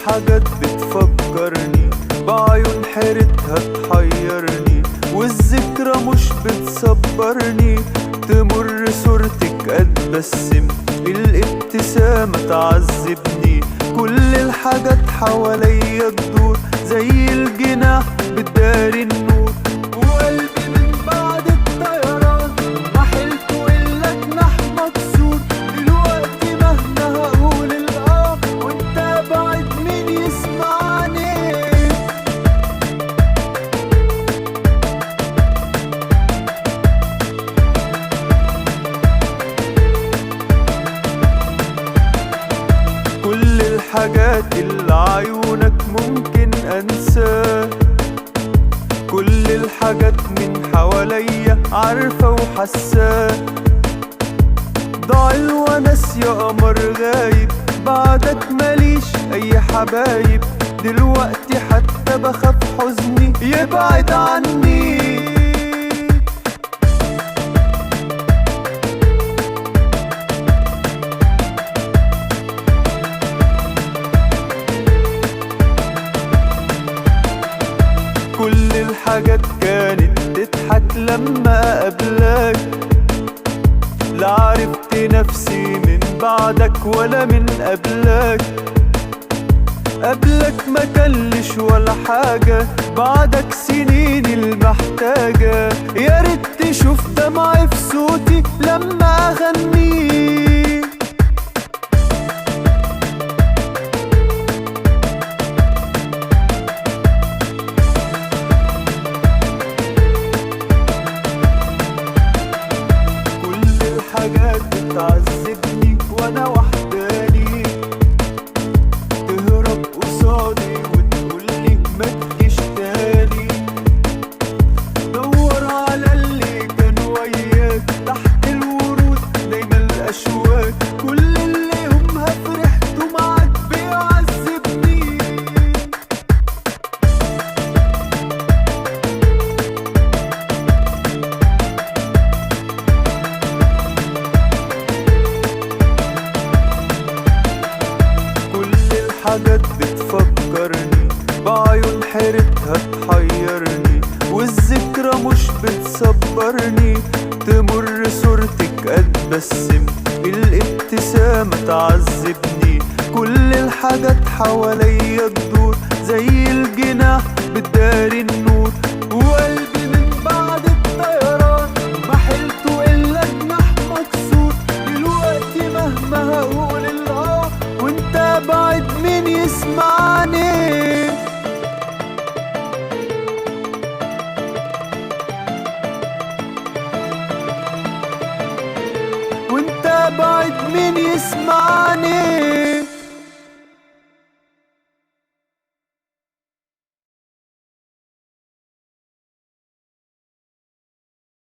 الحاجات بتفكرني بعيون حيرتها تحيرني، والذكرى مش بتصبرني. تمر صورتك اتبسم، الابتسامة تعذبني. كل الحاجات حواليا تدور زي الجناح بتداري النور، وقلبي من بعد الطيران ما حلته الا جناح مكسور. دلوقتي مهما هقول الاه وانت بعد مين يسمعني؟ كل الحاجات اللي عيونك ممكن انساها، كل الحاجات من حواليا عارفة وحساه. ضاع الونس يا قمر غايب، بعدك ماليش اي حبايب. دلوقتي حتى بخاف حزني يبعد عني. كل الحاجات كانت تضحك لما قابلك، لا عرفت نفسي من بعدك ولا من قبلك. قبلك ما كلش ولا حاجة، بعدك سنين المحتاجة. يا ريت تشوف دمعي في صوتي لما أغنيك. حاجات بتعذبني وانا وحداني، تهرب قصادي وتقولي ما تجيش تاني. دور على اللي كان وياك تحت الورود دايما الاشواك. كل اللي يومها فرحته معاك بيعذبني. حاجات بتفكرني بعيون حيرتها تحيرني، والذكرى مش بتصبرني. تمر صورتك اتبسم، الابتسامة تعذبني. كل الحاجات حواليا تدور زي الجناح بتداري النور، وقلبي من بعد الطيران ما حلته الا جناح مكسور. دلوقتي مهما هقول الاه وانت بعد مين يسمعني؟ وانت بعد مين يسمعني؟